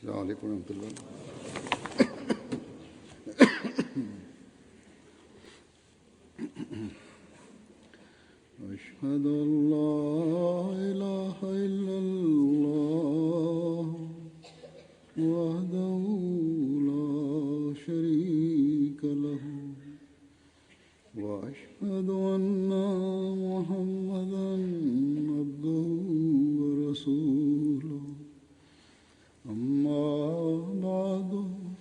السلام عليكم ورحمة الله. أشهد أن لا إله إلا الله وحده لا شريك له وأشهد أن محمدا عبده ورسوله أما بعد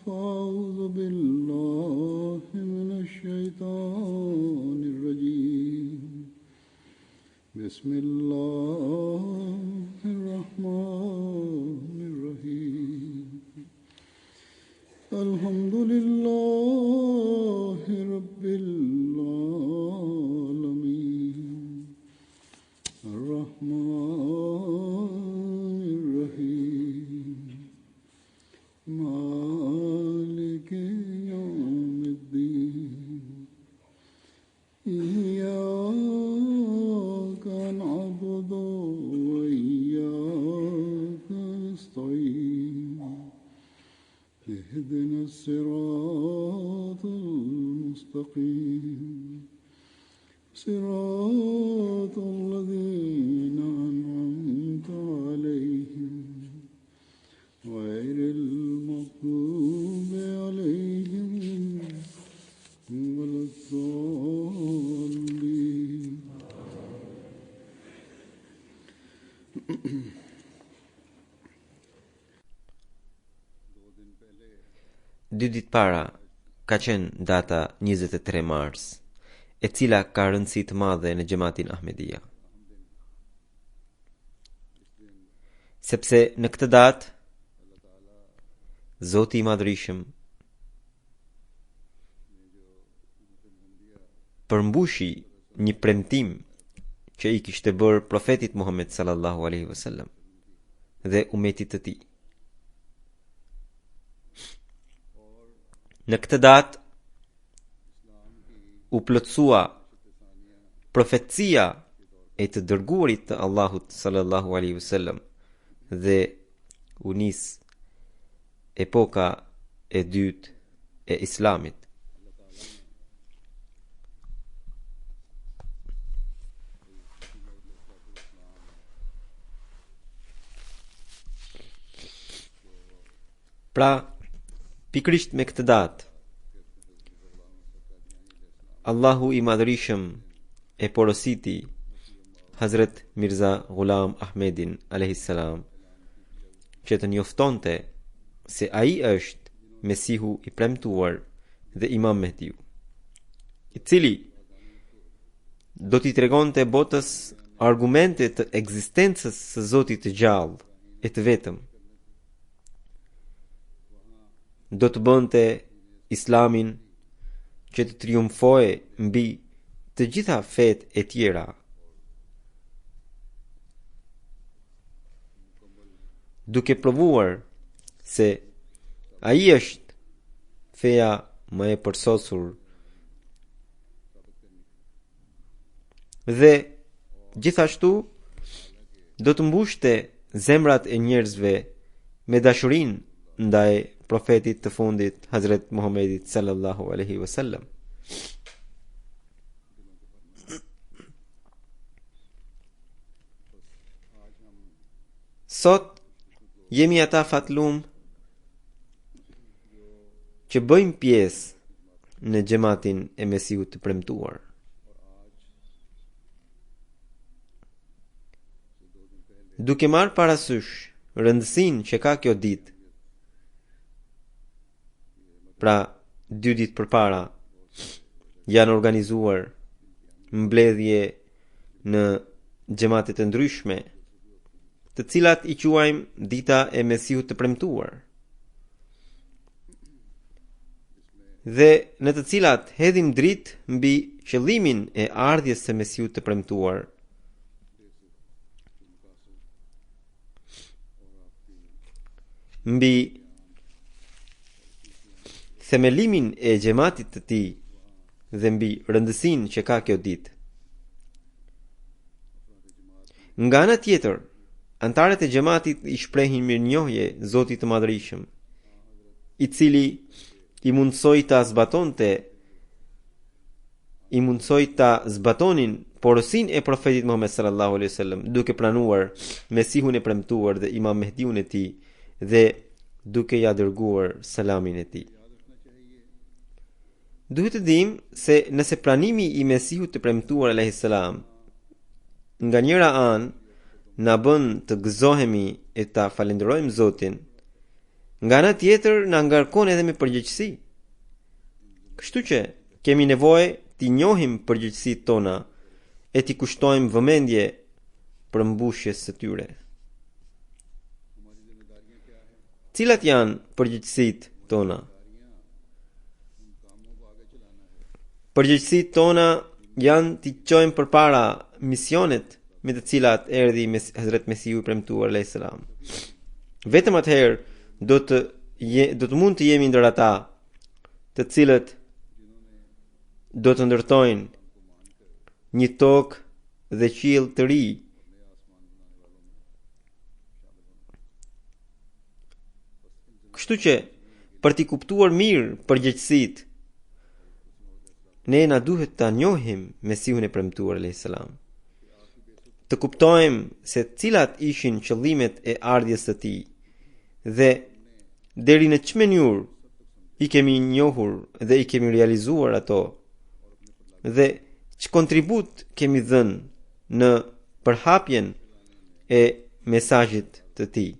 فأعوذ بالله من الشيطان الرجيم بسم الله الرحمن الرحيم الحمد لله رب العالمين الرحمن الرحيم مالك يوم الدين إياك نعبد وإياك نستعين اهدنا الصراط المستقيم صراط الذين أنعمت عليهم غير المغضوب عليهم ولا الضالين. Dy ditë para ka qenë data 23 mars, e cila ka rëndësi të madhe në xhamatin Ahmedia. Sepse në këtë datë Zoti i Madhërisëm përmbushi një premtim që i kishte bërë profetit Muhammed sallallahu alaihi wasallam dhe umetit të tij. Në këtë datë u plotësua profecia e të dërguarit të Allahut sallallahu alaihi wasallam dhe u nis epoka e dytë e Islamit. Pra, pikrisht me këtë datë, Allahu i Madhërisëm e porositi Hazret Mirza Ghulam Ahmedin a.s. që të njoftonte se ai është Mesihu i premtuar dhe Imam Mehdiu, i cili do t'i tregonte botës argumente të ekzistencës së Zotit të gjallë e të vetëm. Do të bënte Islamin që të triumfoje mbi të gjitha fetë e tjera. Duke provuar se ai është feja më e përsosur dhe gjithashtu do të mbushte zemrat e njerëzve me dashurinë ndaj profetit të fundit Hazret Muhammedit sallallahu alaihi wasallam. Sot jemi ata fatlum që bëjmë pjesë në xhamatin e Mesihut të premtuar. Duke marrë parasysh rëndësinë që ka kjo ditë, pra 2 ditë përpara janë organizuar mbledhje në xhamate të ndryshme, të cilat i quajmë dita e Mesihut të premtuar, dhe në të cilat hedhim dritë mbi qëllimin e ardhjes së Mesihut të premtuar, mbi themelimin e xhamatit të tij dhe mbi rëndësinë që ka kjo ditë. Nga ana tjetër, antarët e xhamatit i shprehin mirënjohje Zotit të Madhërisëm, i cili i mundsoi ta zbatonin porosinë e profetit Muhammed sallallahu alaihi wasallam, duke pranuar Mesihun e premtuar dhe Imam Mehdiun e tij dhe duke ja dërguar selamin e tij. Duhet të dim se nëse pranimi i Mesihut të premtuar alayhis salam nga njëra anë na bën të gëzohemi e ta falenderojmë Zotin, nga ana tjetër na ngarkon edhe me përgjegjësi. Kështu që kemi nevojë t'i njohim përgjegjësitë tona e t'i kushtojmë vëmendje për mbushjes së tyre. Cilat janë përgjegjësitë tona? Përgjegjësitë tona janë t'i çojmë përpara misionet me të cilat erdhi Hazrat Mesihu i premtuar alayhis salam. Vetëm atëherë do të mund të jemi ndër ata të cilët do të ndërtojnë një tokë dhe qiell të ri. Kështu që për t'i kuptuar mirë përgjegjësitë, ne na duhet ta njohim Mesihun e premtuar alayhis salam. Të kuptojmë se cilat ishin qëllimet e ardhjes së tij dhe deri në çmë mënyrë i kemi njohur dhe i kemi realizuar ato dhe ç'kontribut kemi dhënë në përhapjen e mesazhit të tij.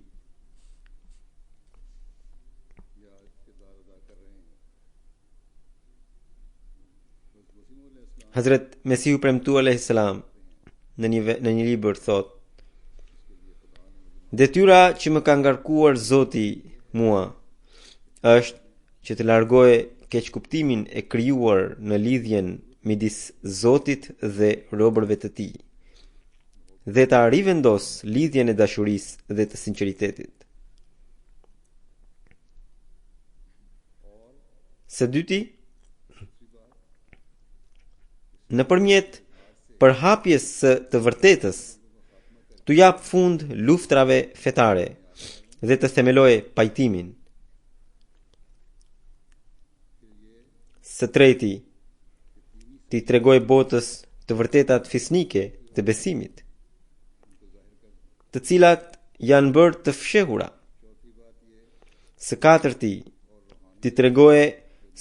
Hazrat Mesihu premtuar alayhis salam në një libër thot: detyra që më ka ngarkuar Zoti mua është që të largoj keqkuptimin e krijuar në lidhjen midis Zotit dhe robërve të tij dhe ta rivendos lidhjen e dashurisë dhe të sinqeritetit. Së dyti, nëpërmjet përhapjes së të vërtetës, t'u jap fund luftrave fetare dhe të themelojë pajtimin. Së treti, t'i tregoj botës të vërtetat fisnike të besimit, të cilat janë bërë të fshehura. Së katërti, t'i tregoj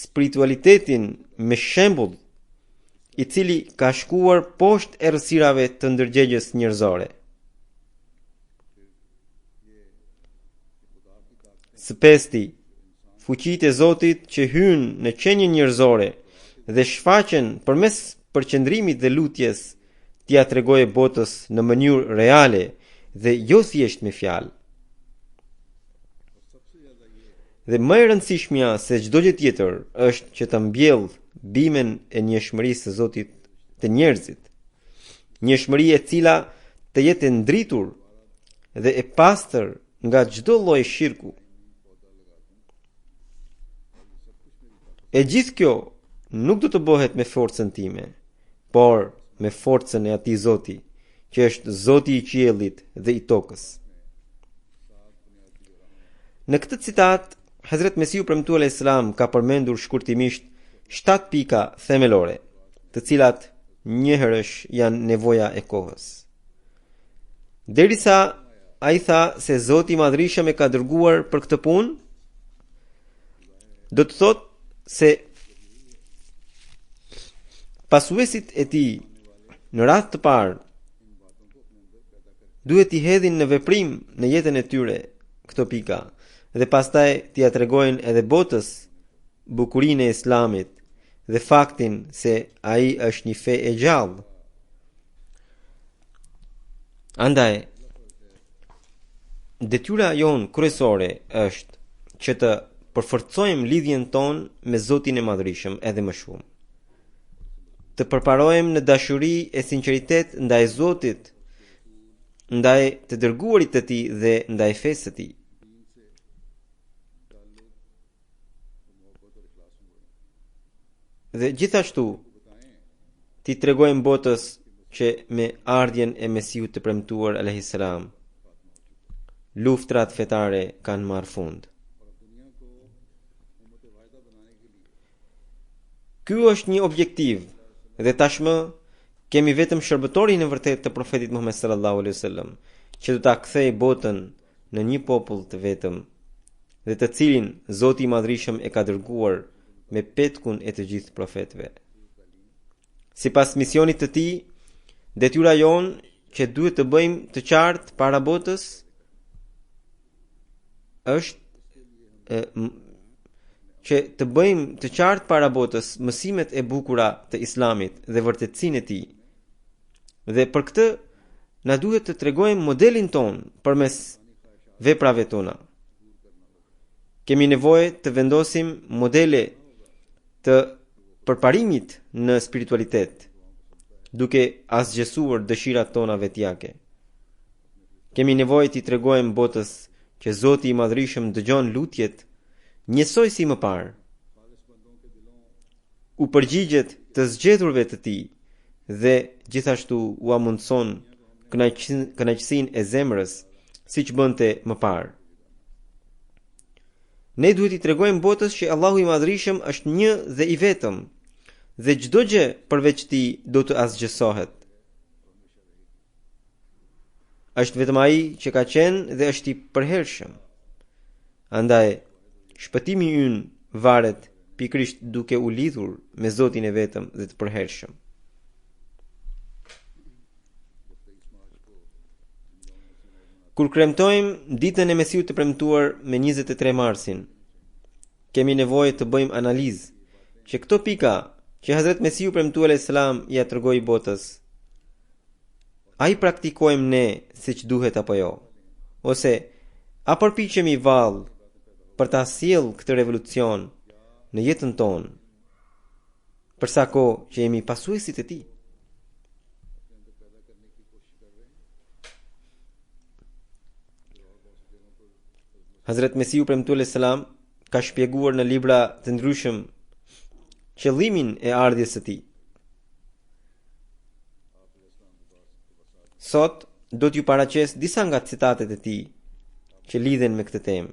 spiritualitetin me shembull i cili ka shkuar poshtë errësirave të ndërgjegjes njerëzore. Së pesti, fuqitë e Zotit që hynë në qenje njerëzore dhe shfaqen përmes përqendrimit dhe lutjes, t'ia tregojë botës në mënyrë reale dhe jo thjesht me fjalë. Dhe më e rëndësishmja se çdo gjë tjetër është që të mbjellë bimen e njëshmërisë së Zotit të njerëzit, njëshmëri e cila të jetë e ndritur dhe e pastër nga çdo lloj shirku. E gjithë kjo nuk do të bëhet me forcën time, por me forcën e atij Zoti, që është Zoti i qiellit dhe i tokës. Në këtë citat, Hazrat Mesihu premtuar alayhis salam ka përmendur shkurtimisht 7 pika themelore, të cilat njëherësh janë nevoja e kohës. Derisa ai tha se Zoti i Madhërisëm e ka dërguar për këtë punë, do të thotë se pasuesit e tij në radhë të parë duhet i hedhin në veprim në jetën e tyre këto pika dhe pastaj t'ia tregojnë edhe botës bukurinë e Islamit dhe faktin se ai është një fe e gjallë. Andaj, detyra jonë kryesore është që të përforcojmë lidhjen tonë me Zotin e Madhërisëm edhe më shumë. Të përparojmë në dashuri e sinqeritet ndaj Zotit, ndaj të dërguarit të tij dhe ndaj fesë së tij. Dhe gjithashtu t'i tregojmë botës që me ardhjen e Mesihut të premtuar alayhis salam luftrat fetare kanë marrë fund. Ky është një objektiv dhe tashmë kemi vetëm shërbëtorin e vërtet të profetit Muhammed sallallahu alaihi wasallam, që do ta kthejë botën në një popull të vetëm dhe të cilin Zoti i Madhrishëm e ka dërguar me petkun e të gjithë profetëve. Sipas misionit të tij, detyra jonë që duhet të bëjmë të qartë para botës është që të bëjmë të qartë para botës mësimet e bukura të Islamit dhe vërtetësinë e tij. Dhe për këtë na duhet të tregojmë modelin ton përmes veprave tona. Kemi nevojë të vendosim modele të përparimit në spiritualitet, duke asgjësuar dëshirat tona vetjake. Kemi nevojë t'i tregojmë botës që Zoti i Madhrishëm dëgjon lutjet njësoj si më parë. U përgjigjet të zgjedhurve të tij dhe gjithashtu u amundson kënaqësinë e zemrës, siç bënte më parë. Ne duhet i tregojmë botës që Allahu i Madhrishëm është një dhe i vetëm, dhe çdo gjë përveç tij do të asgjësohet. Është vetëm ai që ka qenë dhe është i përhershëm. Andaj shpëtimi ynë varet pikërisht duke u lidhur me Zotin e vetëm dhe të përhershëm. Kur kremtojmë ditën e Mesiut të premtuar me 23 marsin, kemi nevojë të bëjmë analizë që këto pika që Hazret Mesiu premtuar alayhis salam ja tregoi botës, a i praktikojmë ne siç duhet apo jo? Ose a përpiqemi vallë për ta sjellë këtë revolucion në jetën tonë, për sa kohë që jemi pasuesit e tij? Hazret Mesiu premtuar alayhis salam ka shpjeguar në libra të ndryshëm qëllimin e ardhjes së tij. Sot do t'ju paraqes disa nga citatet e tij që lidhen me këtë temë.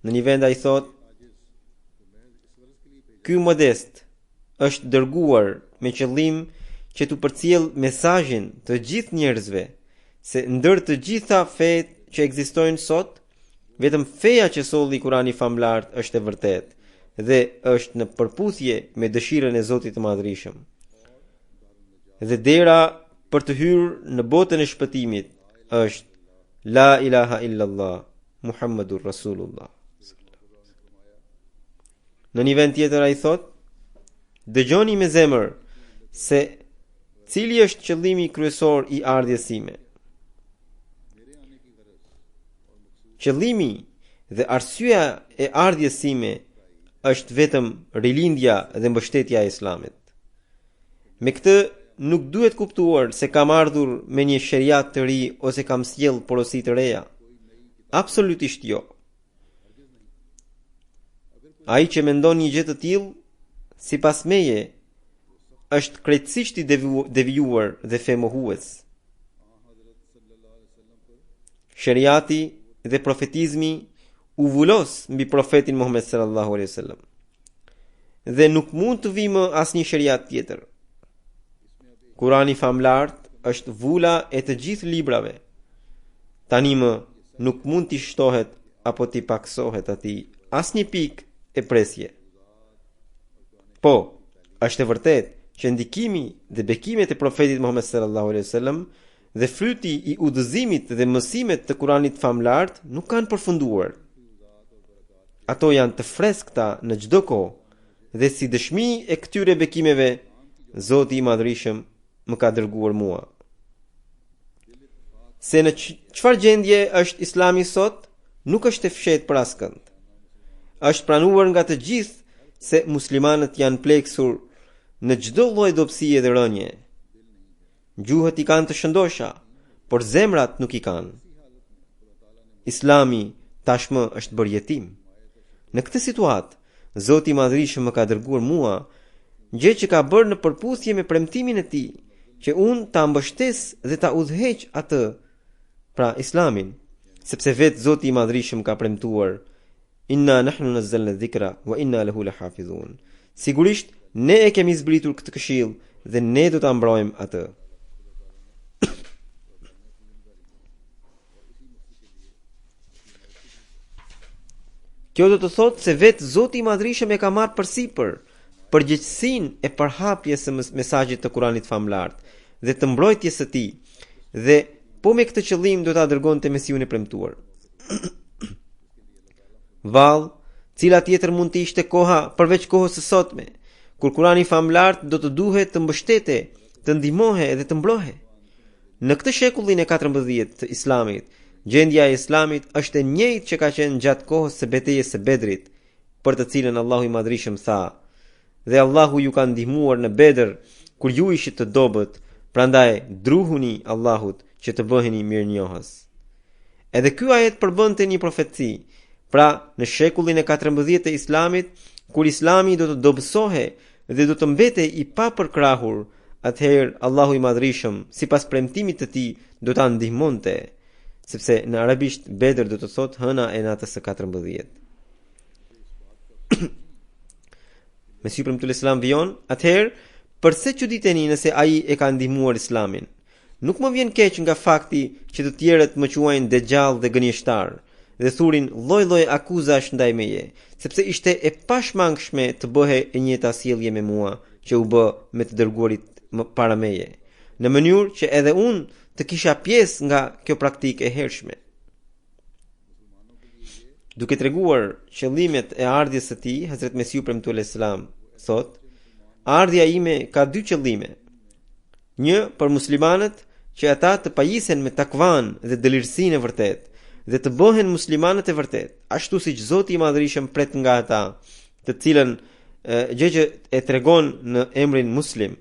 Në një vend ai thot: "Ky modest është dërguar me qëllim që t'u përcjell mesazhin të gjithë njerëzve se ndër të gjitha fet që ekzistojnë sot, vetëm feja që solli Kurani famlart është e vërtet dhe është në përputhje me dëshirën e Zotit të Madhrishëm. Dhe dera për të hyrë në botën e shpëtimit është La ilaha illallah Muhammadur Rasulullah." Në një vend tjetër ai thot: "Dëgjoni me zemër se cili është qëllimi kryesor i ardhjes sime. Qëllimi dhe arsyeja e ardhjes sime është vetëm rilindja dhe mbështetja e Islamit. Me këtë nuk duhet kuptuar se kam ardhur me një sheriat të ri ose kam sjell porosi të reja. Absolutisht jo. Ai që mendon një gjë të tillë, sipas meje, është krejtësisht i devijuar dhe femohues. Sheriati dhe profetizmi u vulos mbi profetin Muhammed sallallahu alaihi wasallam. Dhe nuk mund të vi më asnjë sheriat tjetër. Kurani famlart është vula e të gjithë librave. Tani më nuk mund t'i shtohet apo t'i paksohet atij asnjë pikë e presje. Po, është e vërtet që ndikimi dhe bekimet e profetit Muhammed sallallahu alaihi wasallam dhe fryti i udhëzimit dhe mësimet të Kuranit famlart nuk kanë përfunduar. Ato janë të freskëta në çdo kohë dhe si dëshmi e këtyre bekimeve, Zoti i Madhrishëm më ka dërguar mua. Se në çfarë gjendje është Islami sot, nuk është e fshehtë për askënd. Është pranuar nga të gjithë se muslimanët janë pleksur në çdo lloj dobësie dhe rënje. Gjuhët i kanë të shëndosha, por zemrat nuk i kanë. Islami tashmë është bërë jetim. Në këtë situatë, Zoti i Madhrishëm më ka dërguar mua, gjë që ka bërë në përputhje me premtimin e tij, që unë ta mbështes dhe ta udhëheq atë, pra Islamin, sepse vetë Zoti i Madhërisëm ka premtuar: Inna nahnu nazzalna dhikra wa inna lahu lahafizun. Sigurisht ne e kemi zbritur këtë këshill dhe ne do ta mbrojmë atë. Kjo do të thotë se vetë Zoti i Madhërisëm e ka marrë përsipër përgjegjësinë e përhapjes së mesazhit të Kuranit famlart dhe të mbrojtjes së tij, dhe po me këtë qëllim do ta dërgonte Mesiun e premtuar. Vallë, cila tjetër mund të ishte koha përveç kohës së sotme, kur Kurani famlart do të duhet të mbështete, të ndihmohe dhe të mbrohe. Në këtë shekullin e 14 të Islamit, gjendja e Islamit është e njëjtë që ka qenë gjatë kohës së betejës së Bedrit, për të cilën Allahu i Madhërisëm tha: Dhe Allahu ju ka ndihmuar në Bedër kur ju ishit të dobët, prandaj druhuni Allahut që të bëheni mirënjohës. Edhe ky ajet përbënte një profeci. Pra, në shekullin e 14 të Islamit, kur Islami do të dobësohe dhe do të mbete i papërkrahur, atëherë Allahu i Madhërisëm, sipas premtimit të tij, do ta ndihmonte, sepse në arabisht Bedër do të thotë hëna e natës së 14. Mesiu premtues Islam vion, atëherë përse çuditeni nëse ai e ka ndihmuar Islamin? Nuk më vjen keq nga fakti që të tjerët më quajnë dejall dhe gënjeshtar dhe thurin lloj-lloj akuzash ndaj meje, sepse ishte e pashmangshme të bëhe e njëjta sjellje me mua që u bë me të dërguarit më para meje, në mënyrë që edhe unë të kisha pjesë nga kjo praktikë e hershme. Duke treguar qëllimet e ardhjes së tij, Hazrat Mesiu premtues Islam thot: Ardhja ime ka dy qëllime. Një për muslimanët, që ata të pajisen me takvan dhe dëlirësinë e vërtetë dhe të bëhen muslimanët e vërtet, ashtu siç Zoti i Madhërisëm pret nga ata, të cilën gjë që e tregon në emrin muslim.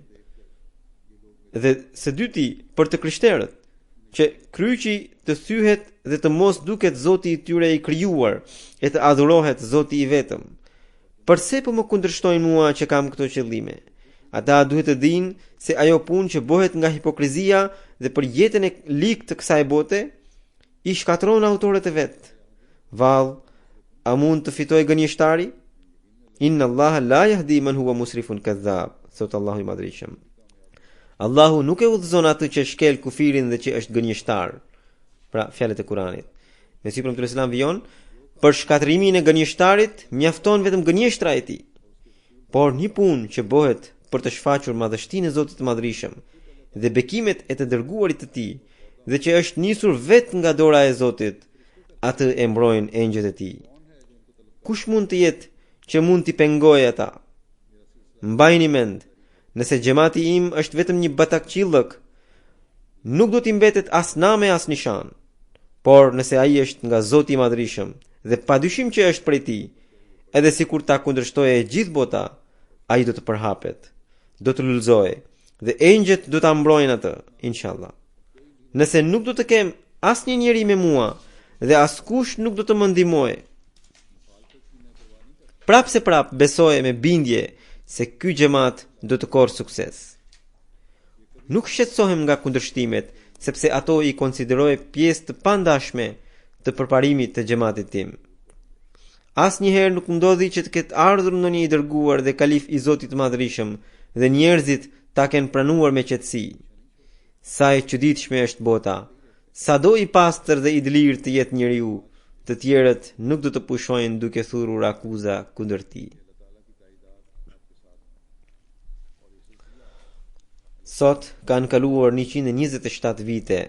Dhe së dyti për të krishterët, që kryqi të thyhet dhe të mos duket Zoti i tyre i krijuar e të adhurohet Zoti i vetëm. Përse po më kundërshtojnë mua që kam këto qëllime? Ata duhet të dinë se ajo punë që bëhet nga hipokrizia dhe për jetën e ligë të kësaj bote i shkatron autorët e vet. Vallë, a mund të fitoj gënjeshtari? Inna Allah la yahdi man huwa musrifun kadhab, thot Allahu i Madhërisëm. Allahu nuk e udhëzon atë që shkel kufirin dhe që është gënjeshtar. Pra, fjalët e Kuranit. Mesiu premtues Islam vijon, për shkatrimin e gënjeshtarit mjafton vetëm gënjeshtra e tij. Por një punë që bëhet për të shfaqur madhështinë e Zotit të Madhërisëm dhe bekimet e të dërguarit të tij, dhe që është nisur vetë nga dora e Zotit, atë e mbrojnë engjëjt e tij. Kush mund të jetë që mund t'i pengojë ata? Mbajini mend, nëse xhamati im është vetëm një batakçillëk, nuk do t'i mbetet as name as nishan. Por nëse ai është nga Zoti i Madhërisëm dhe padyshim që është prej tij, edhe sikur ta kundërshtojë gjithë bota, ai do të përhapet, do të lulëzojë dhe engjëjt do ta mbrojnë atë, inshallah. Nëse nuk do të kem asnjë njeri me mua dhe askush nuk do të më ndihmojë, prapse besoje me bindje se ky xhamat do të korrë sukses. Nuk shqetësohem nga kundërshtimet, sepse ato i konsideroj pjesë të pandashme të përparimit të xhamatit tim. Asnjëherë nuk ndodhi që të ketë ardhur ndonjë i dërguar dhe kalif i Zotit të Madhërisëm dhe njerëzit ta kenë pranuar me qetësi. Sa e çuditshme është bota, sado i pastër dhe i dëlir të jetë njeriu, të tjerët nuk do të pushojnë duke thurur akuza kundër tij. Sot kanë kaluar 127 vite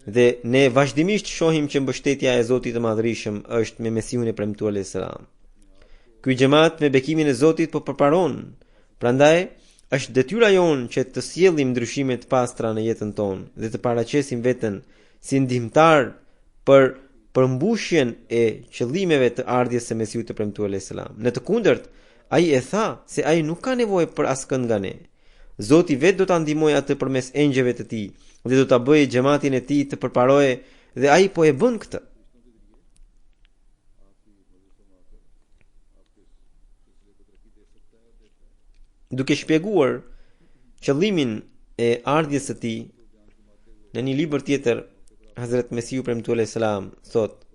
dhe ne vazhdimisht shohim që mbështetja e Zotit të Madhërisëm është me Mesiun e premtuar alayhis salam. Ky xhamat me bekimin e Zotit po përparon. Prandaj është detyra jonë që të sjellim ndryshime të pastra në jetën tonë dhe të paraqesim veten si ndihmtar për përmbushjen e qëllimeve të ardhjes së Mesiut të premtuar alayhis salam. Në të kundërt, ai e tha se ai nuk ka nevojë për askënd nga ne. Zoti vetë do ta ndihmojë atë përmes engjëve të tij dhe do ta bëjë xhamatin e tij të përparojë dhe ai po e bën këtë. Duke shpjeguar qëllimin e ardhjes së tij në një libër tjetër, Hazrat Mesiu premtuar salam thot: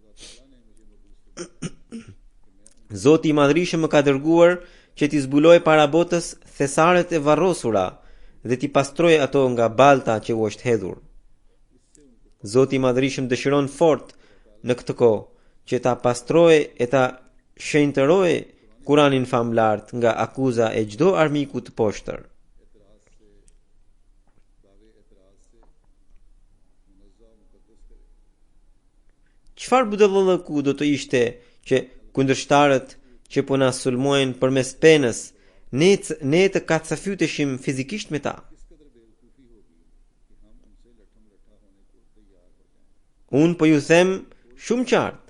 Zoti i Madhrishëm më ka dërguar që t'i zbuloj para botës thesaret e varrosura dhe t'i pastroj ato nga balta që u është hedhur. Zoti i Madhrishëm dëshiron fort në këtë kohë që ta pastroj e ta shenjtëroj Kuranin famlart nga akuza e çdo armiku të poshtër. Çfarë budallëku do të ishte që kundërshtarët që po na sulmojnë përmes penës, ne të kacafyteshim fizikisht me ta? Unë po ju them shumë qartë.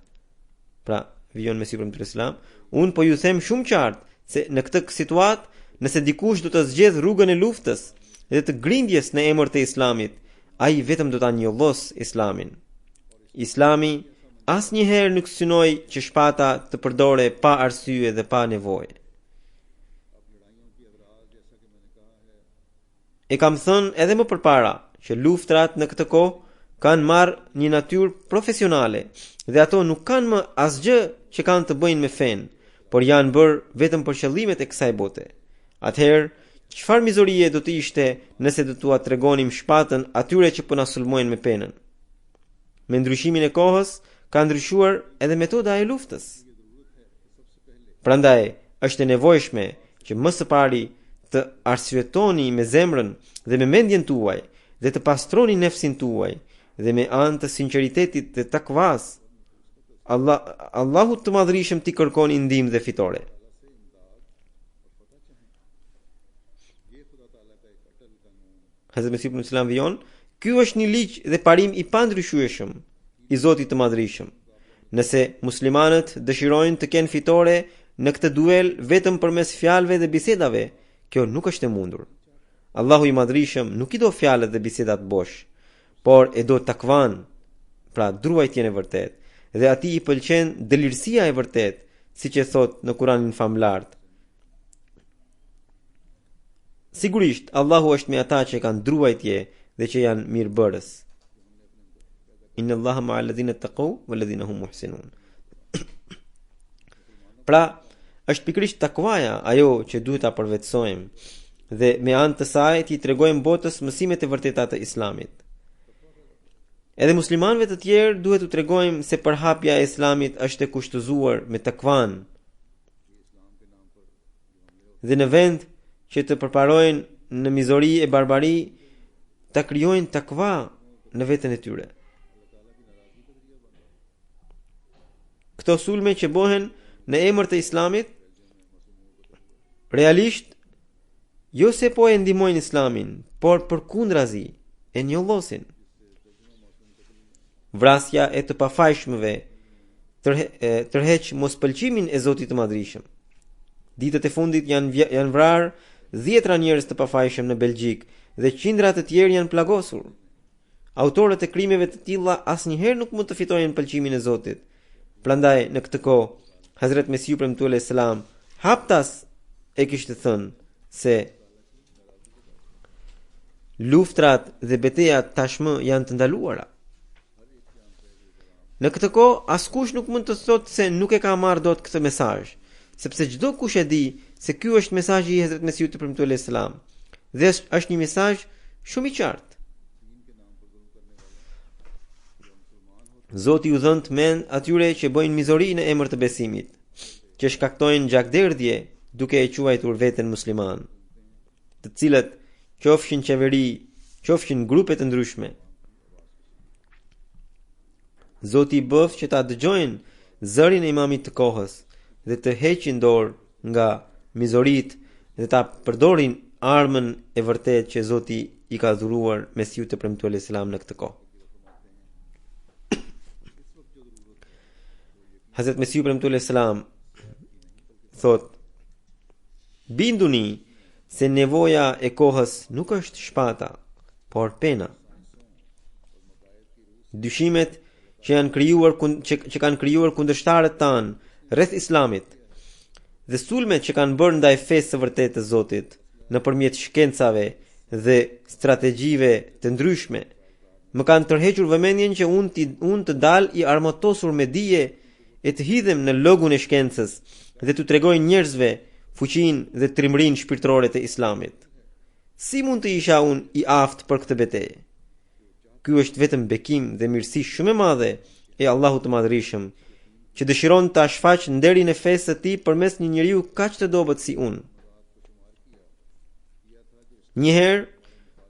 Pra, vijon me sipër të Islam, unë po ju them shumë qartë se në këtë situatë, nëse dikush do të zgjedh rrugën e luftës dhe të grindjes në emër të Islamit, ai vetëm do ta njollos Islamin. Islami asnjëherë nuk synoi që shpata të përdore pa arsye dhe pa nevojë. E kam thënë edhe më përpara që luftrat në këtë kohë kanë marrë një natyrë profesionale dhe ato nuk kanë më asgjë që kanë të bëjnë me fen, por janë bërë vetëm për qëllimet e kësaj bote. Atëherë, çfarë mizorie do të ishte nëse do t'ua tregonim shpatën atyre që po na sulmojnë me penën? Me ndryshimin e kohës ka ndryshuar edhe metoda e luftës. Prandaj, është e nevojshme që më së pari të arsyetoni me zemrën dhe me mendjen tuaj dhe të pastroni nefsin tuaj dhe me anë të sinqeritetit dhe takvas, Allahu të Madhrishëm t'i kërkoni ndihmë dhe fitore. Hazrat Mesiu ibn Islam vijon, ky është një ligj dhe parim i pandryshueshëm i Zotit të Madhrishëm. Nëse muslimanët dëshirojnë të kenë fitore në këtë duel vetëm përmes fjalëve dhe bisedave, kjo nuk është e mundur. Allahu i Madhrishëm nuk i do fjalët dhe bisedat bosh, por e do takvan, pra druajtjen e vërtet, dhe atij i pëlqen dëlirësia e vërtet, siç e thot në Kuranin famlart. Sigurisht, Allahu është me ata që kanë druajtje dhe që janë mirëbërës. Inna Allaha ma'a alladhina taqaw walladhina hum muhsinun. Pra, është pikërisht takvaja ajo që duhet ta përvetësojmë dhe me anë të saj t'i tregojmë botës mësimet e vërteta të Islamit. Edhe muslimanëve të tjerë duhet t'u tregojmë se përhapja e Islamit është e kushtëzuar me takvan. Dhe në vend që të përparojnë në mizori e barbari, ta krijojnë takva në veten e tyre. Këto sulme që bëhen në emër të Islamit, realisht, jo se po e ndihmojnë Islamin, por përkundrazi e njollosin. Vrasja e të pafajshmëve tërheq mospëlqimin e Zotit të Madhrishëm. Ditët e fundit janë vrarë 10 njerëz të pafajshëm në Belgjik dhe qindra të tjerë janë plagosur. Autorët e krimeve të tilla asnjëherë nuk mund të fitojnë pëlqimin e Zotit. Prandaj në këtë kohë Hazrat Mesiu premtuar selam haptas e kishte thënë se luftrat dhe betejat tashmë janë të ndaluara. Në këtë kohë askush nuk mund të thotë se nuk e ka marrë dot këtë mesazh, sepse çdo kush e di se ky është mesazhi i Hazrat Mesiut të premtuar selam dhe është një mesazh shumë i qartë. Zoti u dhënë mend atyre që bëjnë mizori në emër të besimit, që shkaktojnë gjakderdhje duke e quajtur veten musliman, të cilët qofshin qeveri, qofshin grupe të ndryshme. Zoti i bëft që ta dëgjojnë zërin e imamit të kohës dhe të heqin dorë nga mizorit dhe ta përdorin armën e vërtet që Zoti i ka dhuruar Mesiut të premtuar selam në këtë kohë. Hazrat Mesiu premtuar selam thot: binduni se nevoja e kohës nuk është shpata, por pena. Dyshimet që kanë krijuar kundërshtarët tan rreth Islamit dhe sulmet që kanë bërë ndaj fesë së vërtetë të Zotit nëpërmjet shkencave dhe strategjive të ndryshme më kanë tërhequr vëmendjen që unë të dal i armatosur me dije e të hidhem në logun e shkencës dhe të tregoj njerëzve fuqinë dhe trimërinë shpirtërore të Islamit. Si mund të isha unë i aftë për këtë betejë? Ky është vetëm bekim dhe mirësi shumë e madhe e Allahut të Madhërisëm, që dëshiron ta shfaqë nderin e fesë së tij përmes një njeriu kaq të dobët si unë. Njëherë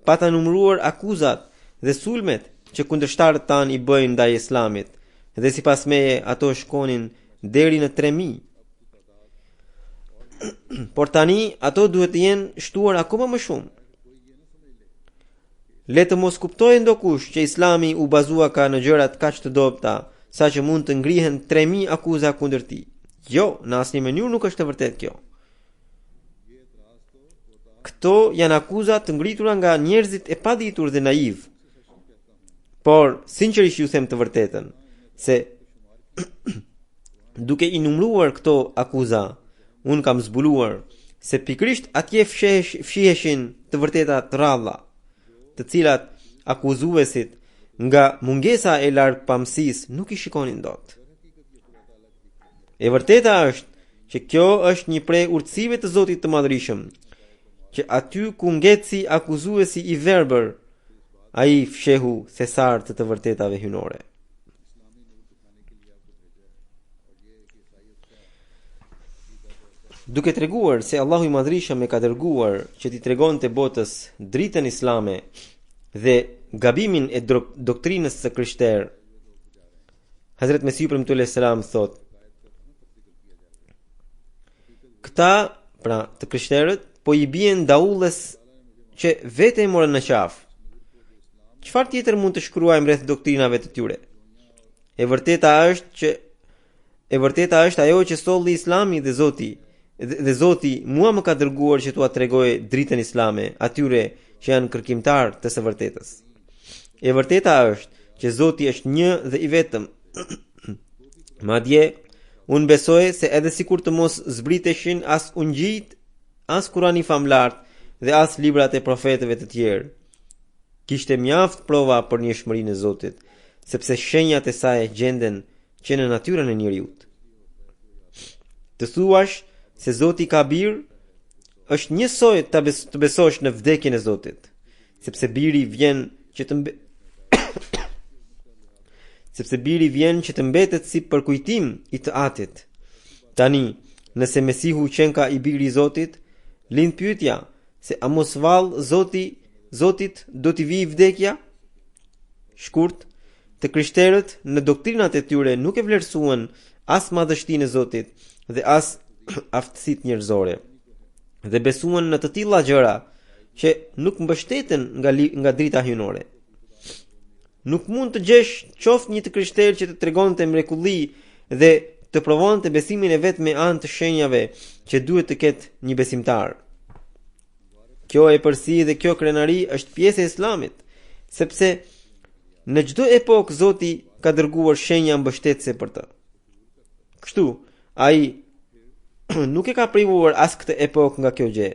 pata numëruar akuzat dhe sulmet që kundërshtarët tanë i bëjnë ndaj Islamit, dhe sipas meje ato shkonin deri në 3000. Por tani ato duhet të jenë shtuar akoma më shumë. Le të mos kuptojë ndokush që Islami u bazua ka në gjërat kaq të dobta, sa që mund të ngrihen 3000 akuza kundër tij. Jo, në asnjë mënyrë nuk është e vërtetë kjo. Këto janë akuza të ngritura nga njerëzit e paditur dhe naiv. Por, sinqerisht ju them të vërtetën, se duke i numëruar këto akuza, unë kam zbuluar se pikrisht atje fshiheshin të vërteta të rralla, të cilat akuzuesit nga mungesa e largpamësisë nuk i shikonin dot. E vërteta është që kjo është një prej urtësive të Zotit të Madhërisëm, që aty ku ngeci akuzuesi i verbër, ai fshehu thesar të vërtetave hynore. Duke treguar se Allahu i Madhërisëm e ka dërguar që t'i tregonte botës dritën islame dhe gabimin e doktrinës së krishterë, Hazret Mesihu premtuar selam thot: këta, pra të krishterët, po i bien daullës që vete e morën në qafë. Çfarë tjetër mund të shkruajmë rreth doktrinave të tyre? E vërteta është ajo që solli Islami dhe Zoti mua më ka dërguar që t'ua tregoj dritën islame atyre që janë kërkimtar të së vërtetës. E vërteta është që Zoti është një dhe i vetëm. Madje unë besoj se edhe sikur të mos zbriteshin as Ungjit, as Kurani famlart dhe as librat e profetëve të tjerë, kishte mjaft prova për njëshmërinë e Zotit, sepse shenjat e saj gjenden që në natyrën e njeriut. Të thuash se Zoti ka bir, është njësoj të besosh në vdekjen e Zotit, sepse biri vjen që të mbetet si përkujtim i të atit. Tani, nëse Mesihu qenka i biri i Zotit, lind pyetja se a mos vallë Zotit do t'i vijë vdekja? Shkurt, të krishterët në doktrinat e tyre nuk e vlerësuan as madhështinë e Zotit dhe as aftësitë njerëzore, dhe besuan në të tilla gjëra që nuk mbështeten nga drita hyjnore. Nuk mund të gjesh qoftë një të krishter që të tregonte mrekulli dhe të provonte besimin e vet me anë të shenjave që duhet të ketë një besimtar. Kjo e përsi dhe kjo krenari është pjesë e Islamit, sepse në çdo epokë Zoti ka dërguar shenja mbështetëse për të. Kështu, ai nuk e ka privuar as këtë epokë nga kjo gjë.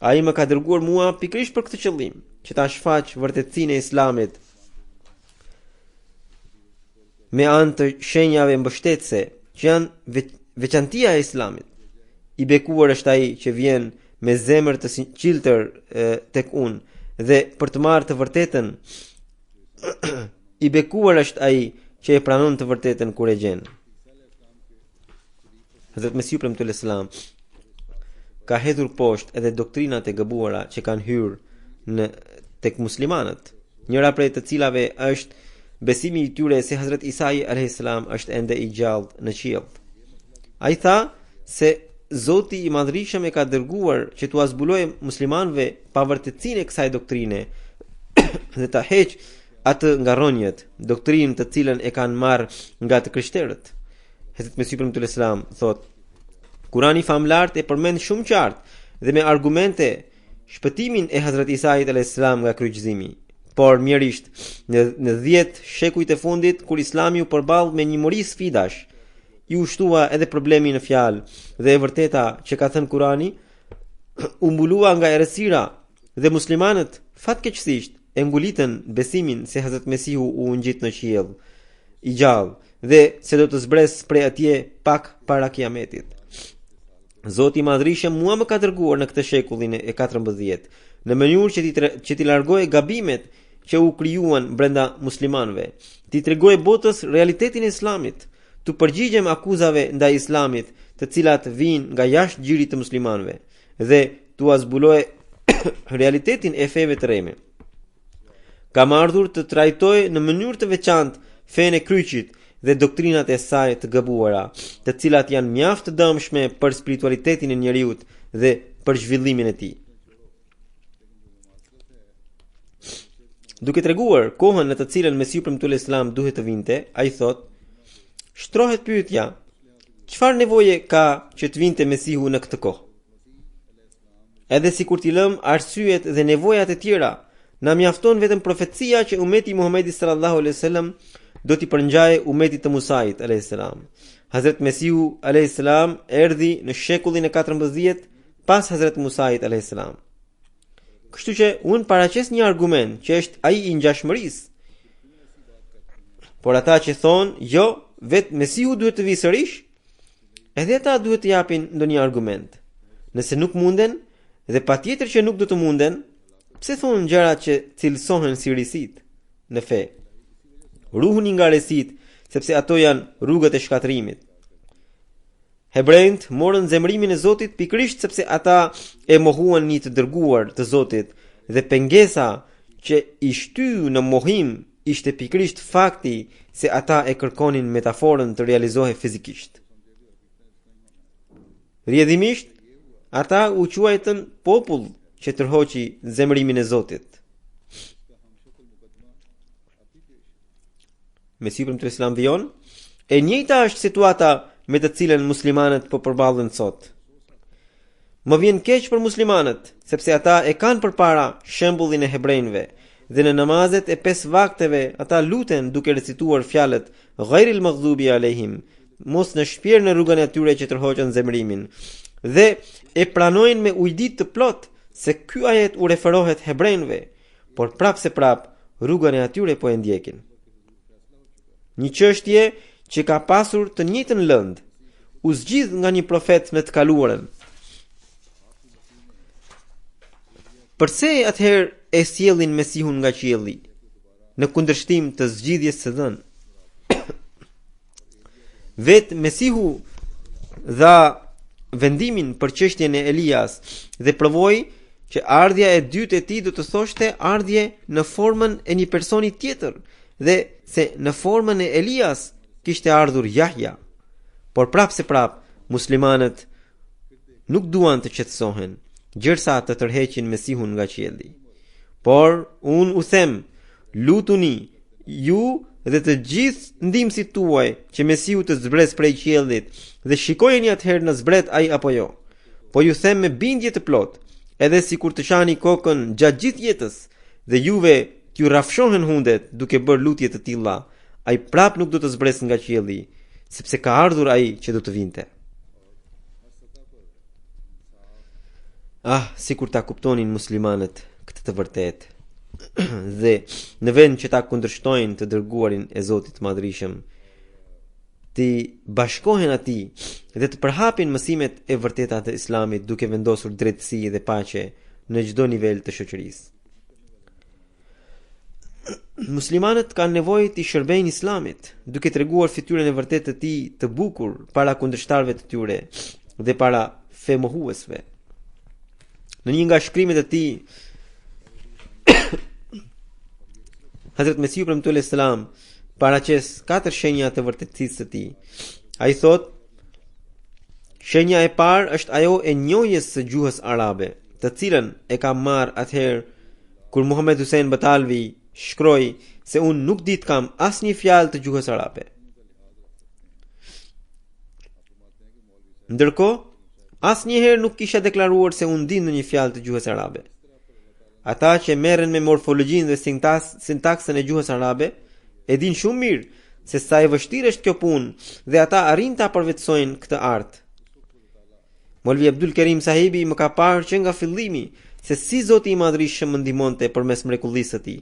Ai më ka dërguar mua pikërisht për këtë qëllim, që ta shfaq vërtetësinë e Islamit me anë të shenjave mbështetëse që janë veçantia e Islamit. I bekuar është ai që vjen me zemër të sinqiltër tek unë dhe për të marrë të vërtetën. I bekuar është ai që e pranon të vërtetën kur e gjen. Hazrat Mesihu premtuar selam ka hedhur poshtë edhe doktrinat e gabuara që kanë hyrë tek muslimanët, njëra prej të cilave është besimi i tyre se Hazrat Isai alayhis salam është ende i gjallë në qiell. Ai tha se Zoti i Madhërisëm e ka dërguar që t'u zbulojë muslimanëve pavërtetësinë e kësaj doktrine dhe ta heq atë nga rrënjët, doktrinë të cilën e kanë marrë nga të krishterët. Hazrat Mesihu premtuar selam thot: Kurani famlart e përmend shumë qartë dhe me argumente shpëtimin e Hazrat Isait alayhis salam nga kryqëzimi. Por mjerisht, në 10 shekujt e fundit, kur Islami u përball me një mori sfidash, i ushtua edhe problemi në fjalë, dhe e vërteta që ka thënë Kurani u mbulua nga errësira dhe muslimanët fatkeqësisht e ngulitën besimin se Hazrat Mesihu u ngjit në qiell i gjallë dhe se do të zbres prej atje pak para kiametit. Zoti i Madhërisht mua më ka dërguar në këtë shekullin e 14 në mënyrë që t'i largojë gabimet që u krijuan brenda muslimanëve, t'i tregojë botës realitetin e Islamit, t'u përgjigjem akuzave ndaj Islamit, të cilat vijnë nga jashtë gjirit të muslimanëve dhe t'u zbulojë realitetin e feve të reme. Kam ardhur të trajtoj në mënyrë të veçantë fenë e kryqit dhe doktrinat e saj të gabuara, të cilat janë mjaft të dëmshme për spiritualitetin e njeriut dhe për zhvillimin e tij. Duke treguar kohën në të cilën Mesihu premtuar Islam duhet të vinte, ai thot: shtrohet pyetja, çfarë nevoje ka që të vinte Mesihu në këtë kohë? Edhe sikur t'i lëm arsyet dhe nevojat e tjera, na mjafton vetëm profecia që umeti i Muhamedit sallallahu alaihi wasallam do t'i përngjajë umetit të Musait alayhis salam. Hazrat Mesihu alayhis salam erdhi në shekullin e 14 pas Hazrat Musait alayhis salam. Kështu që unë paraqes një argument që është ai i ngjashmërisë. Por ata që thonë, jo, vetë Mesihu duhet të vijë sërish, edhe ata duhet të japin ndonjë argument. Nëse nuk munden dhe patjetër që nuk do të munden, pse thonë gjërat që cilësohen si risit në fe? Ruhuni nga risit, sepse ato janë rrugët e shkatërimit. Hebrejt morën zemrimin e Zotit pikërisht sepse ata e mohuan një të dërguar të Zotit dhe pengesa që i shtyu në mohim ishte pikërisht fakti se ata e kërkonin metaforën të realizohej fizikisht. Rrjedhimisht, ata u quajtën popull që tërhoqi zemrimin e Zotit. Mesihu premtuar Islam vijon, e njëjta është situata me të cilën muslimanët po përballen sot. Më vjen keq për muslimanët, sepse ata e kanë përpara shembullin e hebrejve dhe në namazet e 5 vakteve ata luten duke recituar fjalët ghairil maghdubi alehim, mos në shpjer në rrugën e atyre që tërhoqën zemrimin, dhe e pranojnë me ujdit të plot se ky ajet u referohet hebrejve, por prap se prap rrugën e atyre po e ndjekin. Një çështje që ka pasur të njëjtën lëndë, u zgjidh nga një profet në të kaluarën. Përse atëherë e sjellin Mesihun nga qielli, në kundërshtim të zgjidhjes së dhënë? Vetë Mesihu dha vendimin për çështjen e Elias dhe provoi që ardhja e dytë e tij do të thoshte ardhje në formën e një personi tjetër dhe se në formën e Elias kishte ardhur Jahja. Por prap se prap muslimanët nuk duan të qetësohen, gjërsa të tërheqin Mesihun nga qielli. Por unë u them, lutuni ju dhe të gjithë ndihmësit tuaj që Mesihu të zbres prej qiellit dhe shikojeni atëherë në zbret ai apo jo. Po ju them me bindje të plot, edhe sikur të shani kokën gjatë gjithë jetës dhe juve t'ju rrafshohen hundet duke bërë lutje të tilla, ai prap nuk do të zbres nga qielli, sepse ka ardhur ai që do të vinte. Sikur ta kuptonin muslimanët këtë të vërtetë. Dhe në vend që ta kundërshtojnë të dërguarin e Zotit të Madhërisëm, të bashkohen atij dhe të përhapin mësimet e vërteta të Islamit duke vendosur drejtësi dhe paqe në çdo nivel të shoqërisë. Muslimanët kanë nevojë të shërbejnë Islamit, duke treguar fytyrën e vërtetë të tij të bukur para kundërshtarëve të tyre dhe para femohuesve. Në një nga shkrimet e tij, Hazrat Mesihu premtuar Islam paraqes 4 shenja të vërtetësisë së tij. Ai thot: shenja e parë është ajo e njohjes së gjuhës arabe, të cilën e ka marrë atëherë kur Muhammed Hussein Batalvi shkroi se unë nuk di të kam asnjë fjalë të gjuhës arabe. Ndërkohë, asnjëherë nuk kisha deklaruar se unë di ndonjë fjalë të gjuhës arabe. Ata që merren me morfologjinë dhe sintaksën e gjuhës arabe e din shumë mirë se sa e vështirë është kjo punë dhe ata arrin ta përvetësojnë këtë art. Molvi Abdul Karim Sahibi më ka parë që nga fillimi se si Zoti i Madhërisht më ndihmonte përmes mrekullisë së tij.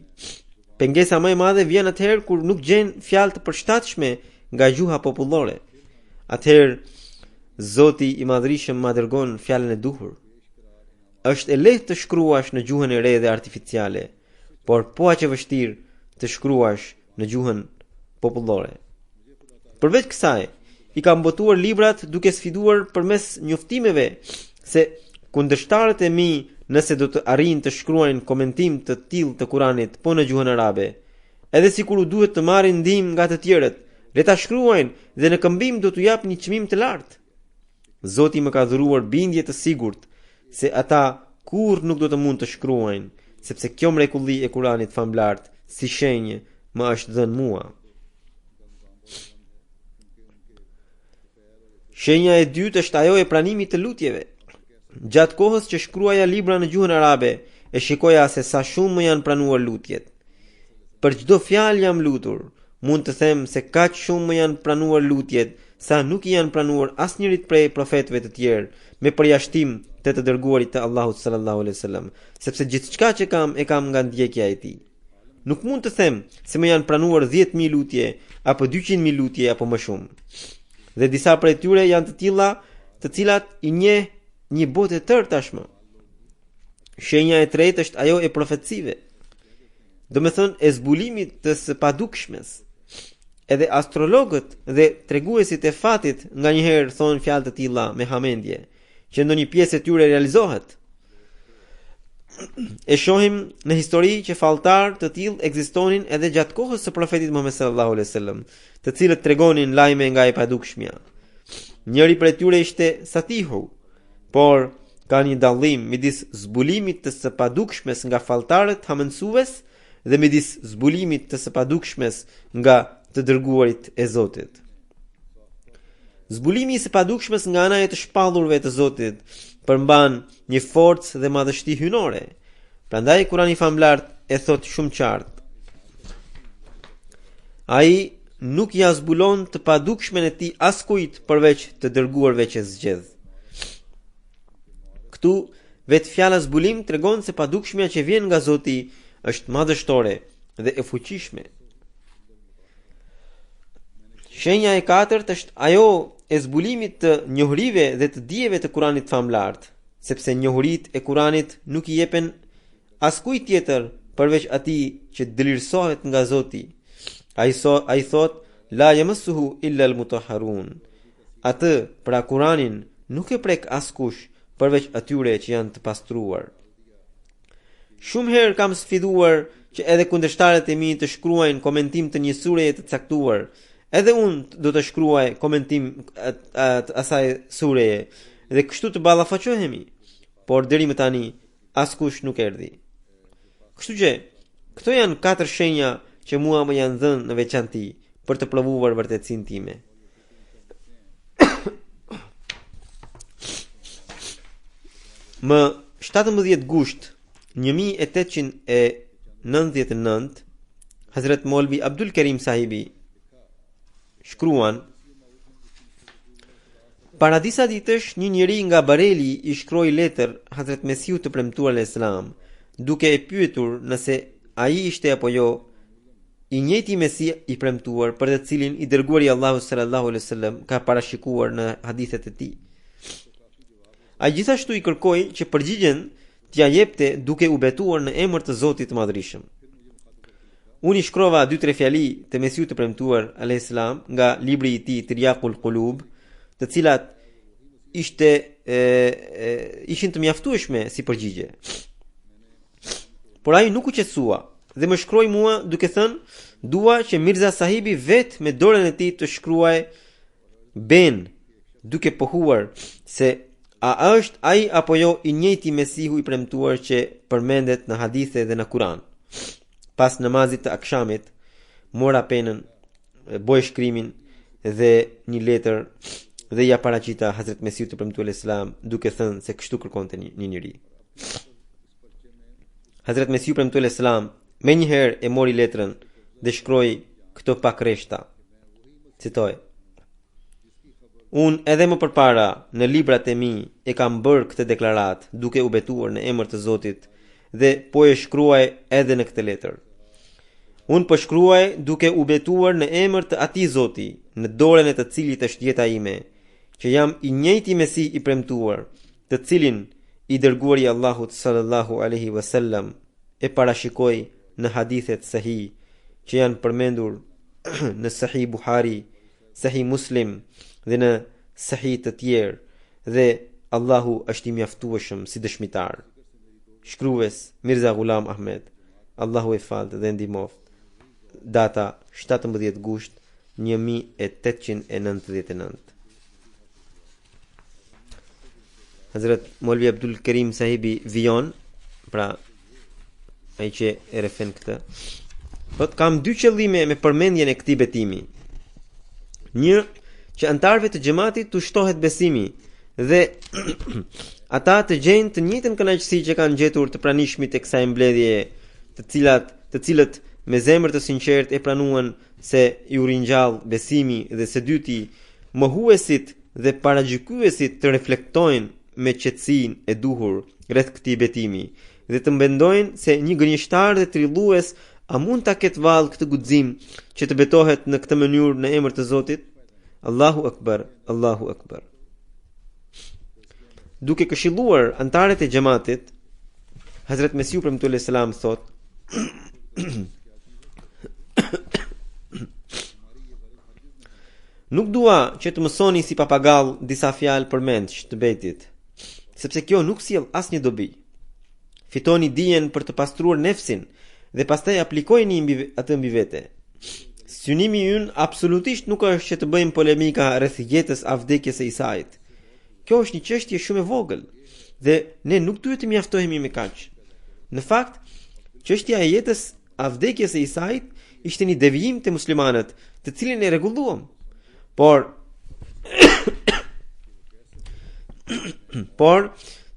Pengesa më e madhe vjen atëherë kur nuk gjen fjalë të përshtatshme nga gjuha popullore. Atëherë Zoti i Madhërisht ma dërgon fjalën e duhur. Është e lehtë të shkruash në gjuhën e re dhe artificiale, por po aq e vështirë të shkruash në gjuhën popullore. Përveç kësaj, i kam botuar librat duke sfiduar përmes njoftimeve se kundërshtarët e mi, nëse do të arrijnë të shkruajnë komentim të tillë të Kuranit po në gjuhën arabe, edhe sikur u duhet të marrin ndihmë nga të tjerët, le ta shkruajnë dhe në këmbim do t'u jap një çmim të lartë. Zoti më ka dhuruar bindje të sigurt se ata kurrë nuk do të mund të shkruajnë, sepse kjo mrekulli e Kuranit famlart si shenjë më është dhënë mua. Shenja e dytë është ajo e pranimit të lutjeve. Gjatë kohës që shkruaja libra në gjuhën arabe, e shikoja se sa shumë më janë pranuar lutjet. Për çdo fjalë jam lutur, mund të them se kaq shumë më janë pranuar lutjet, sa nuk i janë pranuar asnjërit prej profetëve të tjerë, me përjashtim të të dërguarit të Allahut sallallahu alaihi wasallam, sepse gjithçka që kam e kam nga ndjekja e tij. Nuk mund të them se më janë pranuar 10.000 lutje apo 200.000 lutje apo më shumë. Dhe disa prej tyre janë të tilla, të cilat i njeh një botë e tërë tashmë. Shenja e tretë është ajo e profecive. Do me thënë e zbulimit të së padukshmes. Edhe astrologët dhe treguesit e fatit nga njëherë thonë fjalë të tilla me hamendje, që ndonjë pjesë e tyre realizohet. E shohim në histori që falltar të tillë ekzistonin edhe gjatë kohës së profetit Muhammed sallallahu alaihi wasallam, të cilët tregonin lajme nga e padukshmja. Njëri prej tyre ishte Satihu, por ka një dallim midis zbulimit të së padukshmes nga falltarët hamendësues dhe midis zbulimit të së padukshmes nga të dërguarit e Zotit. Zbulimi i së padukshmes nga ana e të shpallurve të Zotit përmban një forcë dhe madhështi hynore. Prandaj Kurani famlart e thot shumë qartë. Ai nuk ja zbulon të padukshmen e tij askujt përveç të dërguarve që zgjedh. Këtu vetë fjala zbulim tregon se padukshmja që vjen nga Zoti është madhështore dhe e fuqishme. Shenja e katërt është ajo e zbulimit të njohurive dhe të dijeve të Kuranit famlart, sepse njohurit e Kuranit nuk i jepen askujt tjetër përveç atij që dëlirsohet nga Zoti. Ai thot la yamassuhu illa al-mutahharun. Atë pra Kuranin nuk e prek askush përveç atyre që janë të pastruar. Shumë herë kam sfiduar që edhe kundërshtarët e mi të shkruajnë komentim të një sureje të caktuar. Edhe unë do të shkruaj komentim asaj sureje dhe kështu të ballafaqohemi, por deri më tani askush nuk erdhi. Kështu që këto janë 4 shenja që mua më janë dhënë në veçanti për të provuar vërtetësinë time. Më 17 gusht 1899, Hazrat Molvi Abdul Karim Sahibi shkruan: para disa ditësh një njeri nga Bareli i shkroi letër Hazrat Mesiu të premtuar në Islam, duke e pyetur nëse ai ishte apo jo i njëjti Mesi i premtuar për të cilin i dërguari Allahu sallallahu alaihi wasallam ka parashikuar në hadithet e tij. Ai gjithashtu i kërkoi që përgjigjen t'ia jepte duke u betuar në emër të Zotit të Madhërisëm. Unë i shkrova 2-3 fjali të Mesiut të premtuar alayhis salam nga libri i tij Tiryaqul Qulub, të cilat ishin të mjaftueshme si përgjigje. Por ai nuk u qetësua dhe më shkroi mua duke thënë: "Dua që Mirza Sahibi vetë me dorën e tij të shkruaj ben, duke pohuar se a është ai apo jo i njëjti Mesihu i premtuar që përmendet në hadithe dhe në Kur'an." Pas namazit të akshamit, mora penën, boj shkrimin dhe një letër dhe ja paraqita Hazrat Mesiut të premtuar Islam, duke thënë se kështu kërkonte një njeri. Hazrat Mesiu premtuar Islam me njëherë e mori letrën dhe shkroi këto pak reshta. Citoj: Unë edhe më përpara në librat e mi e kam bërë këtë deklarat duke u betuar në emër të Zotit dhe po e shkruaj edhe në këtë letër. Unë po shkruaj duke u betuar në emër të atij Zoti, në dorën e të cilit është jeta ime, që jam i njëjti Mesih i premtuar, të cilin i dërguari i Allahut sallallahu alaihi wasallam e parashikoi në hadithet sahih që janë përmendur në Sahih Buhari, Sahih Muslim dhe në Sahih të tjerë, dhe Allahu është i mjaftueshëm si dëshmitar. Shkrues Mirza Ghulam Ahmed, Allahu e falë dhe ndihmoft. Data 17 gusht 1899. Hazrat Molvi Abdul Karim sahibi vijon, pra ai që e refen këtë. Po kam dy qëllime me përmendjen e këtij betimi. Një, që antarëve të xhamatit të shtohet besimi dhe ata të gjejnë të njëjtën kënaqësi që kanë gjetur të pranishmit e kësaj mbledhjeje, të cilët me zemër të sinqert e pranuan se i u ringjall besimi, dhe së dyti, mohuesit dhe paragjykuesit të reflektojnë me qetësinë e duhur rreth këtij betimi dhe të mendojnë se një gënjeshtar dhe trillues a mund ta ketë vallë këtë guxim që të betohet në këtë mënyrë në emër të Zotit? Allahu Akbar, Allahu Akbar. Duke këshilluar antarët e xhamatit, Hazrat Mesiu premtuar selam thot: Nuk dua që të mësoni si papagall disa fjalë përmendsh të betit, sepse kjo nuk sjell asnjë dobi. Fitoni dijen për të pastruar nefsin dhe pastaj aplikojeni atë mbi vete. Synimi ynë absolutisht nuk është që të bëjmë polemika rreth jetës a vdekjes së Isait. Kjo është një çështje shumë e vogël dhe ne nuk duhet të mjaftohemi me kaq. Në fakt, çështja e jetës a vdekjes së Isait ishte një devijim te muslimanët, të cilin e rregulluam. Por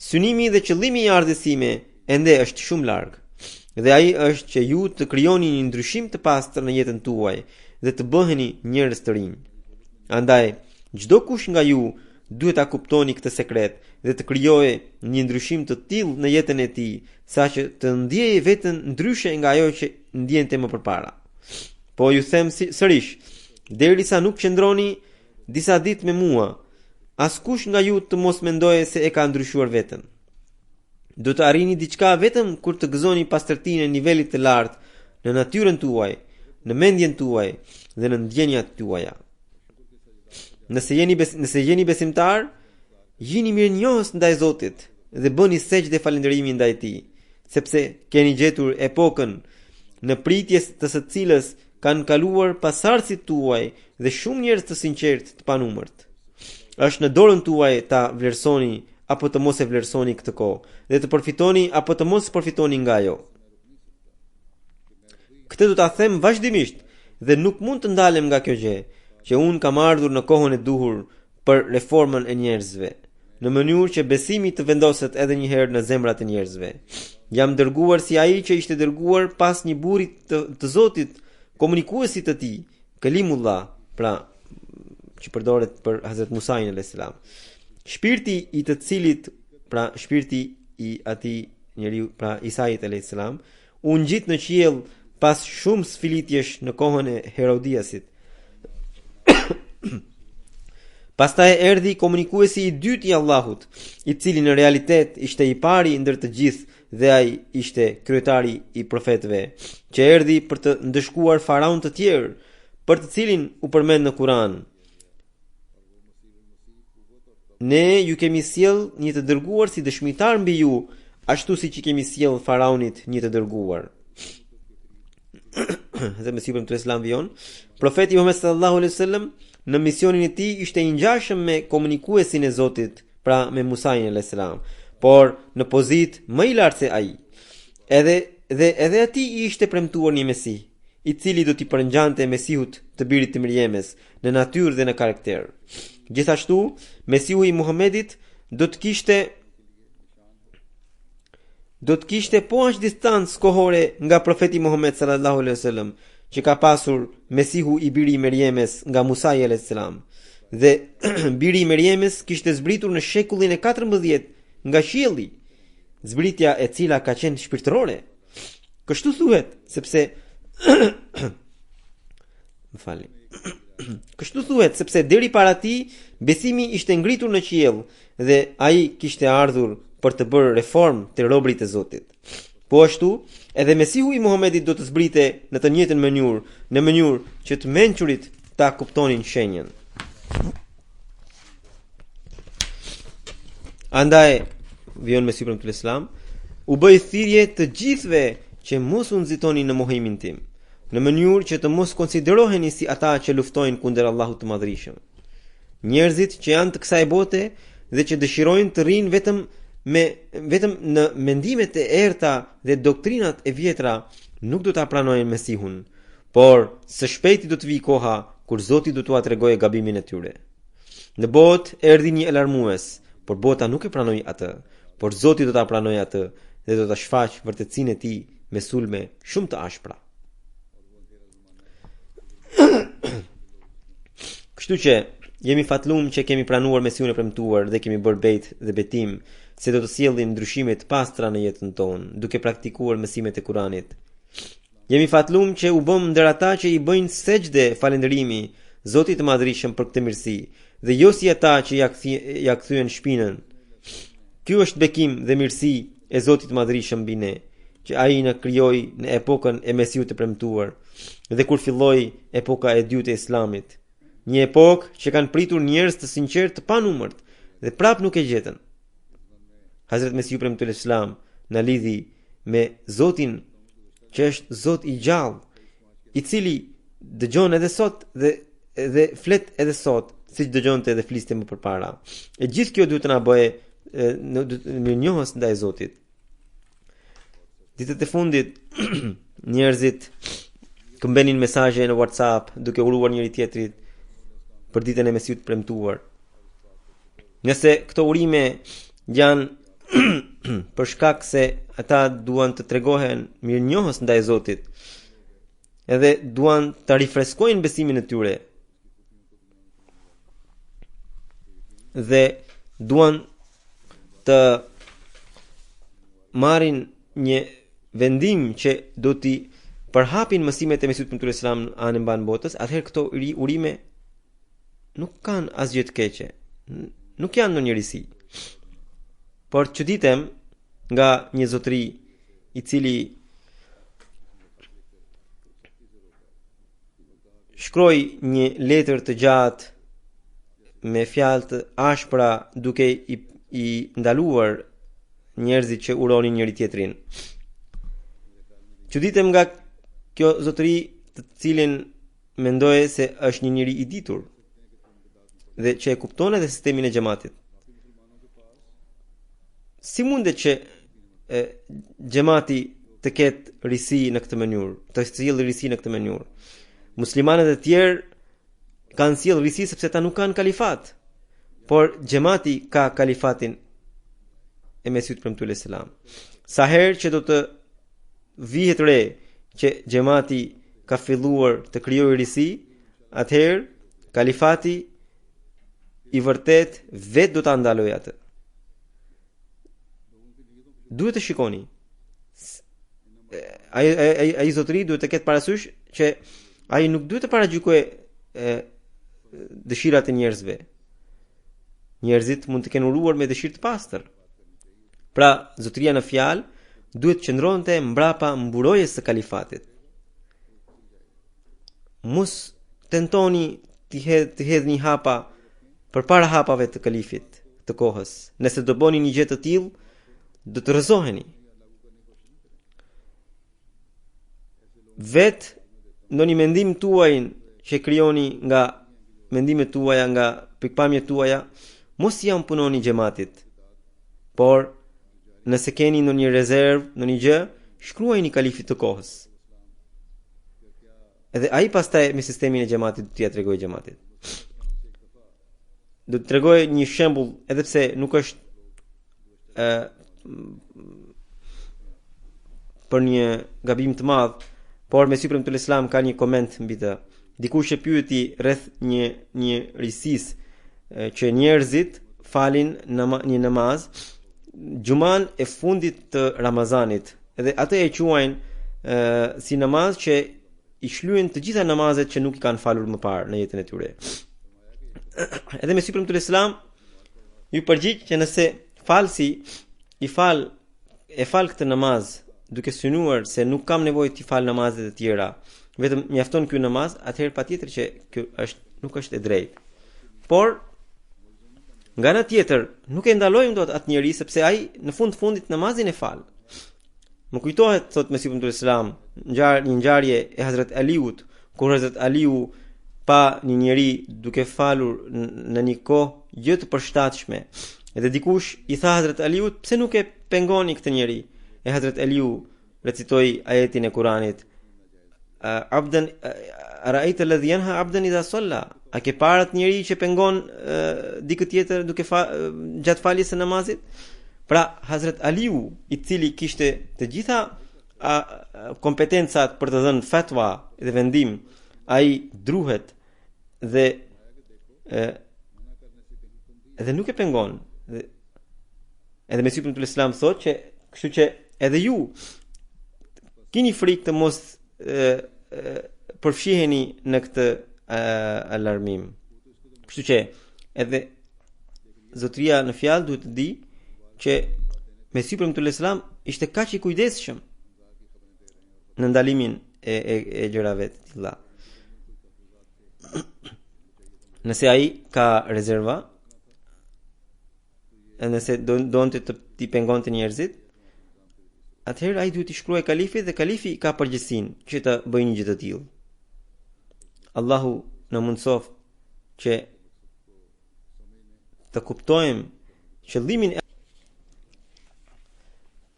synimi dhe qëllimi i ardhes sime ende është shumë larg. Dhe ai është që ju të krijoni një ndryshim të pastër në jetën tuaj dhe të bëheni njerëz të rinj. Andaj, çdo kush nga ju duhet ta kuptoni këtë sekret dhe të krijojë një ndryshim të tillë në jetën e tij, saqë të ndjejë veten ndryshe nga ajo që ndjente më përpara. Po ju them sërish, derisa nuk qëndroni disa ditë me mua, askush nga ju të mos mendojë se e ka ndryshuar veten. Do të arrini diçka vetëm kur të gëzoni pastërtinë e nivelit të lartë në natyrën tuaj, në mendjen tuaj dhe në ndjenjat tuaja. Nëse jeni besimtar, jini mirënjohës ndaj Zotit dhe bëni sejdë falënderimi ndaj Tij, sepse keni gjetur epokën në pritjes të së cilës kanë kaluar pasardhësit tuaj dhe shumë njerëz të sinqertë të panumërt. Është në dorën tuaj ta vlerësoni apo të mos e vlerësoni këtë kohë, dhe të përfitoni apo të mos përfitoni nga ajo. Këtë do ta them vazhdimisht dhe nuk mund të ndalem nga kjo gjë, që unë kam ardhur në kohën e duhur për reformën e njerëzve, në mënyrë që besimi të vendoset edhe një herë në zemrat e njerëzve. Jam dërguar si ai që ishte dërguar pas një burri të Zotit, komunikuesit të tij, Kalimullah, pra që përdoret për Hazrat Musain alayhis salam. Shpirti i të cilit, pra shpirti i atij njeriu, pra Isait alayhis salam, u ngjit në qiell pas shumë sfilitjesh në kohën e Herodiasit. Pastaj erdhi komunikuesi i dytë i Allahut, i cili në realitet ishte i pari ndër të gjithë dhe ai ishte kryetari i profetëve, që erdhi për të ndëshkuar faraon të tjerë, për të cilin u përmend në Kur'an. Ne ju kemi sjell një të dërguar si dëshmitar mbi ju, ashtu siç i kemi sjell faraonit një të dërguar. Dhe Mesiu premtues selam vijon, profeti Muhammed sallallahu alaihi wasallam në misionin e tij ishte i ngjashëm me komunikuesin e Zotit, pra me Musain alayhis salam, por në pozitë më i lartë se ai. Edhe atij i ishte premtuar një Mesih, i cili do t'i përngjante Mesihut të birit të Mirjemes në natyrë dhe në karakter. Gjithashtu, Mesiu i Muhamedit do të kishte po aq distancë kohore nga profeti Muhammed sallallahu alaihi wasallam, që ka pasur Mesihu i biri i Mirjemes nga Musa alayhis salam. Dhe biri i Meriemës kishte zbritur në shekullin e 14 nga qielli, zbritja e cila ka qenë shpirtërore. Kështu thuhet, sepse më falni. Kështu thuhet sepse deri para tij besimi ishte ngritur në qiell dhe ai kishte ardhur për të bërë reformë të robërit e Zotit. Po ashtu, edhe Mesihu i Muhamedit do të zbrite në të njëjtën mënyrë, në mënyrë që të mençurit ta kuptonin shenjën. Andaj, vion Mesihu premtuar Islam, u bëj thirrje të gjithëve që mos u nxitonin në mohimin tim, në mënyrë që të mos konsideroheni si ata që luftojnë kundër Allahut të Madhërisëm. Njerëzit që janë të kësaj bote dhe që dëshirojnë të rrinë vetëm në mendimet e errta dhe doktrinat e vjetra, nuk do ta pranojnë Mesihun, por së shpejti do të vijë koha kur Zoti do t'ua tregojë gabimin e tyre. Në botë erdhi një alarmues, por bota nuk e pranoi atë, por Zoti do ta pranojë atë dhe do ta shfaqë vërtetësinë e tij me sulme shumë të ashpra. Kështu që jemi fatlum që kemi pranuar Mesihun e premtuar dhe kemi bërë bejt dhe betim se do të sjellim ndryshime të pastra në jetën tonë, duke praktikuar mësimet e Kuranit. Jemi fatlum që u bëm ndër ata që i bëjnë sejdë falënderimi Zotit të Madhërisëm për këtë mirësi, dhe jo si ata që ja kthyen shpinën. Ky është bekim dhe mirësi e Zotit të Madhërisëm mbi ne, që ai na krijoi në epokën e Mesihut të premtuar, dhe kur filloi epoka e dytë e Islamit, një epokë që kanë pritur njerëz të sinqertë të panumërt dhe prap nuk e gjetën. Hazrat Mesihu premtuar Islam na lidhi me Zotin që është Zot i gjallë, i cili dëgjon edhe sot dhe flet edhe sot, siç dëgjonte dhe fliste më përpara. E gjithë kjo duhet të na bëjë në njohës ndaj Zotit. Ditët e fundit njerëzit këmbenin mesazhe në WhatsApp duke uruar njëri tjetrit për ditën e Mesihut të premtuar. Nëse këto urime janë për shkak se ata duan të tregohen mirënjohës ndaj Zotit, edhe duan të rifreskojnë besimin e tyre, dhe duan të marrin një vendim që do t'i përhapin mësimet e Mesihut premtuar Islam në anën mban botës, atëherë këto urime nuk kanë asgjë të keqe, nuk janë ndonjë risi. Por çuditem nga një zotëri i cili shkroi një letër të gjatë me fjalë të ashpra duke i ndaluar njerëzit që uronin njëri tjetrin. Çuditem nga kjo zotëri, të cilin mendoj se është një njeri i ditur dhe që e kupton edhe sistemin e xhamatit. Si mundet që xhamati të ketë risi në këtë mënyrë, të sjellë risi në këtë mënyrë? Muslimanët e tjerë kanë sjellë risi sepse ta nuk kanë kalifat, por xhamati ka kalifatin e Mesihut premtuar selam. Sa herë që do të vihet re që xhamati ka filluar të krijojë risi, atëherë kalifati i vërtet vetë do ta ndalojë atë. Duhet të shikoni. Ai zotëri duhet të ketë parasysh që ai nuk duhet të paragjykojë dëshirat e njerëzve. Njerëzit mund të kenë uruar me dëshirë të pastër. Pra, zotëria në fjalë duhet qëndronte mbrapa mburojjes së kalifatit. Mos tentoni të hedhni hapa përpara hapave të kalifit të kohës. Nëse do bëni një gjë të tillë, do të rrëzoheni. Vetë në një mendim tuaj që krijoni nga mendimet tuaja, nga pikpamjet tuaja, mos jam punoni xhamatit. Por nëse keni ndonjë rezervë, ndonjë gjë, shkruajini kalifit të kohës. Edhe ai pastaj me sistemin e xhamatit do t'ia tregojë xhamatit. Do të tregoj një shembull, edhe pse nuk është për një gabim të madh, por Mesihu premtuar Islam ka një koment mbi të. dikush e pyeti rreth një risisë që njerëzit falin një namaz Gjuman e fundit të Ramazanit, edhe atë e quajnë si namaz që i shlyen të gjitha namazet që nuk i kanë falur më parë në jetën e tyre. Edhe Mesihu premtuar Islam ju përgjigj që nëse falsi e fal këtë namaz duke synuar se nuk kam nevojë të fal namazet e tjera, vetëm mjafton ky namaz, atëherë patjetër që ky nuk është e drejtë. Por nga ana tjetër, nuk e ndalojmë dot atë njerëz sepse ai në fundit namazin e fal. Më kujtohet, thot Mesihu premtuar Islam, një ngjarje e Hazrat Aliut, kur Hazrat Aliu pa një njeri duke falur në një kohë gjë të përshtatshme. Edhe dikush i tha Hazrat Aliut, pse nuk e pengoni këtë njeri? E Hazrat Aliu recitoi ajetin e Kuranit, Abdan ara'aita alladhi yanha 'abdan idha salla. A ke parë atë njeri që pengon dikë tjetër duke gjatë faljes së namazit? Pra Hazrat Aliu, i cili kishte të gjitha kompetencat për të dhënë fatwa dhe vendim, ai druhet dhe nuk e pengon. Edhe Mesihu premtuar Islam thotë që kështu që edhe ju keni frikë të mos përfshiheni në këtë alarmim. Kështu që edhe zotëria në fjalë duhet të di që Mesihu premtuar Islam ishte kaq i kujdesshëm në ndalimin e gjërave të tilla. Nëse ai ka rezerva, nëse donte të t'i pengonte njerëzit, atëherë ai duhet t'i shkruaj kalifit dhe kalifi ka përgjegjësinë që të bëjë një gjë të tillë. Allahu na mundsof që të kuptojmë qëllimin e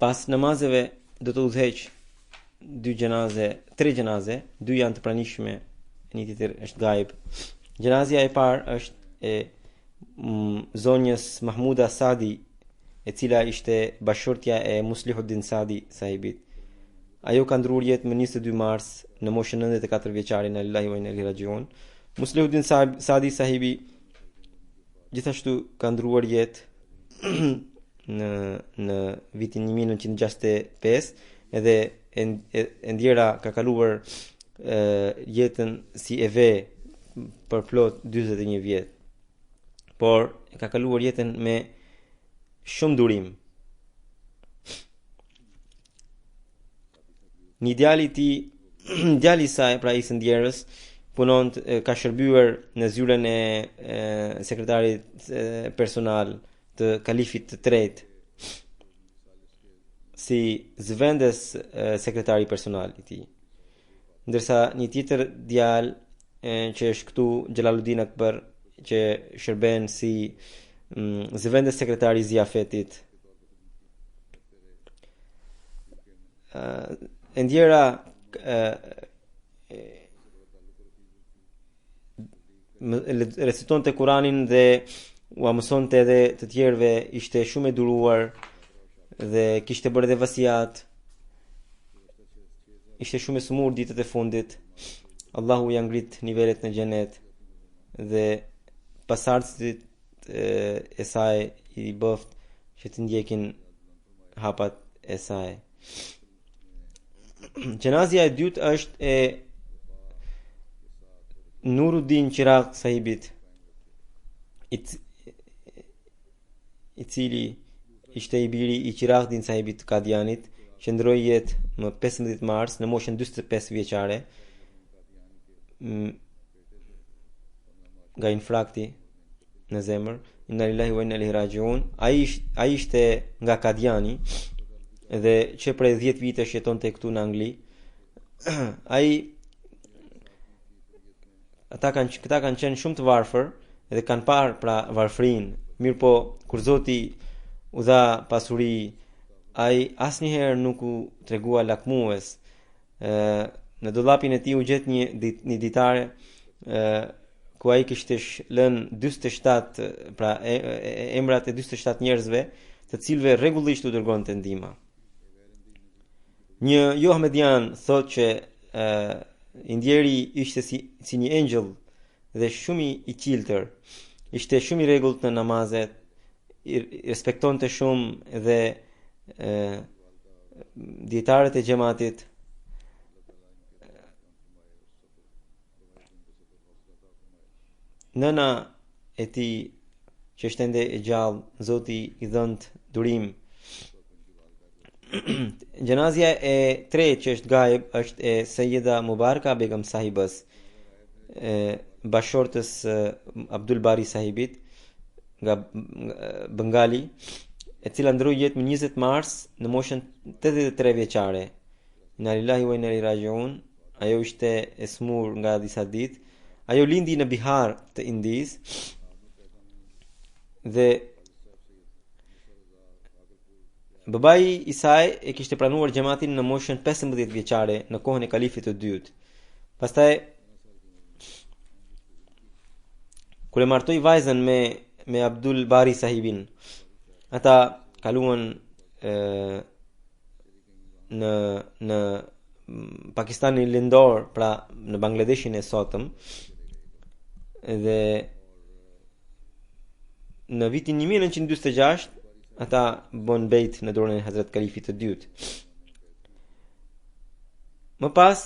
pas namazeve do të udhëheq 3 gjenaze, 2 janë të pranishme, një tjetër është gaib. Gjenazja e parë është e zonjës Mahmuda Sadi, e cila ishte bashortja e Muslihuddin Sadi sahibit. Ajo ka ndruar jetë më 22 mars në moshën 94 vjeçare, në lillahi wa inna ilaihi rajiun. Muslihuddin Sadi sahibi gjithashtu ka ndruar jetë në vitin 1965, edhe e ndjera ka kaluar jetën si e ve për plot 41 vjet. Por ka kaluar jetën me shumë durim. Një djali i saj, pra i së ndjerës, ka shërbyer në zyrën e sekretarit personal të kalifit të tretë, si zëvendës sekretari personal i tij. Ndërsa një tjetër djalë që është këtu, Jalaluddin Akbar, që shërben si zëvendës sekretari i Ziafetit. E ndjera recitonte Kuranin dhe u mësonte edhe të tjerëve, ishte shumë e duruar dhe kishte bërë edhe vasiat. Ishte shumë e smur ditët e fundit. Allahu ja ngrit nivelet në xhenet dhe pasardhësit e saj i bëft që të ndjekin hapat e saj. Gjenazja e dytë është e Nuruddin Chirag sahibit, i cili ishte i biri i Chiragdin sahibit Kadianit, që ndroi jetë më 15 mars në moshën 45 vjeçare nga infrakti në zemër. Inna lillahi wa inna ilaihi rajiun. Ai ishte nga Kadiani dhe që prej 10 vitesh jetonte këtu në Angli. Këta kanë qenë shumë të varfër dhe kanë parë pra varfrinë. Mirë po, kur Zoti u dha pasuri, ai asnjëherë nuk u tregua lakmues. Në dollapin e tij u gjet një ditare ku ai kishte lënë 47, pra emrat e 47 njerëzve, të cilëve rregullisht u dërgonte ndihma. Një jo ahmedian thotë që i ndjeri ishte si një angel dhe shumë i qiltër. Ishte shumë i rregullt në namazet, i respektonte shumë dhe dietarët e xhamatit nëna e tij që është ende e gjallë, Zoti i dhënë durim. Gjanazja e tretë që është gaib është e Sayyida Mubaraka Begum sahibës, bashortës Abdul Bari sahibit nga Bengali, e cila ndroi jetë më 20 mars në moshën 83 vjeçare. Inna lillahi wa inna ilaihi rajiun. Ajo ishte e smur nga disa ditë. Ajo lindi në Bihar të Indisë dhe babai i saj e kishte pranuar xhamatin në moshën 15 vjeçare në kohën e kalifit të dytë. Pastaj kur e martoi vajzën me Abdul Bari sahibin, ata kaluan në Pakistanin lindor, pra në Bangladeshin e sotëm, dhe në vitin 1946 ata bën bejt në dorën e Hazrat Kalifit të dytë. Më pas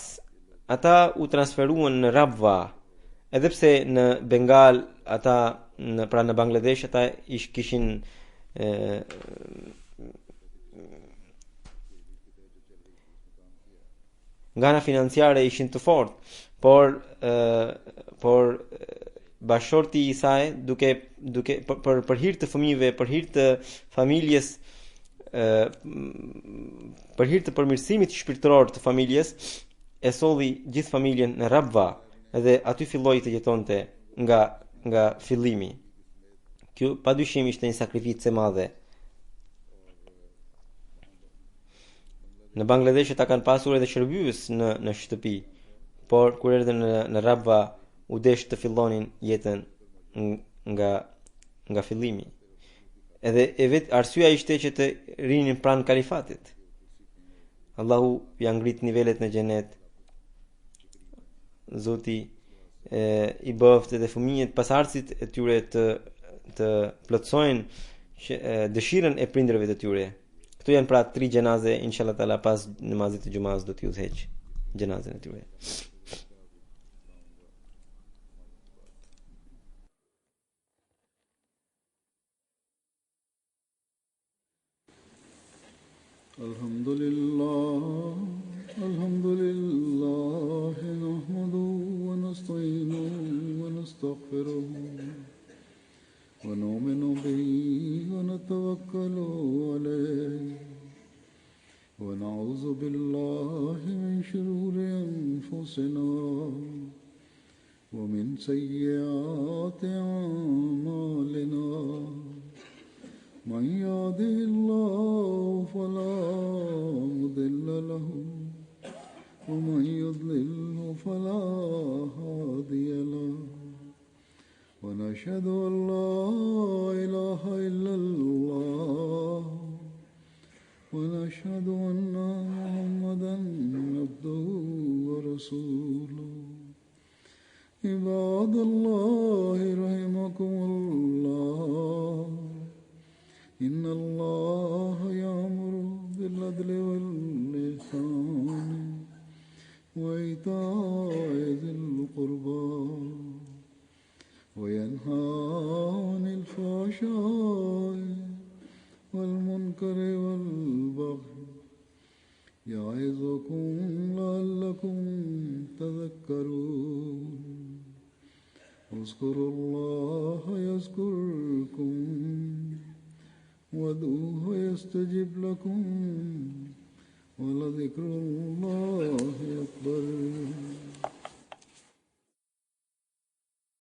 ata u transferuan në Rabwa, edhe pse në Bengal ata pra në Bangladesh ata kishin nga ana financiare ishin të fortë, por bashorti i saj duke për hir të fëmijëve, për hir të familjes, për hir të përmirësimit shpirtëror të familjes, e solli gjithë familjen në Rabwa dhe aty filloi të jetonte nga fillimi. Kjo padyshim ishte një sakrificë e madhe. Në Bangladesh ata kanë pasur edhe shërbyes në shtëpi, por kur erdhën në Rabwa u desh të fillonin jetën nga fillimi. Edhe e vetë arsyeja ishte që të rinin pranë kalifatit. Allahu ja ngrit nivelet në xhenet. Zoti i bëft edhe fëmijët pasardhësit e tyre të plotësojnë dëshirën e prindërve të tyre. Këto janë pra 3 xhenaze, inshallah taala pas namazit të xumaz do t'ju udhëheq xhenazën e tyre. Alhamdulillah, nahmaduhu wa nasta'inuhu wa nastaghfiruhu wa nu'minu bihi wa natawakkalu alayhi wa na'udhu billahi min shururi anfusina wa min sayyiati a'malina. من يهده الله فلا مضل له ومن يضلله فلا هادي له ونشهد أن لا إله إلا الله ونشهد أن محمدا عبده ورسوله. عباد الله رحمكم الله، إن الله يأمر بالعدل والإحسان وإيتاء ذي القربى وينهى عن الفحشاء والمنكر والبغي يعظكم لعلكم تذكرون. اذكروا الله يذكركم وادعوه يستجب لكم ولذكر الله أكبر.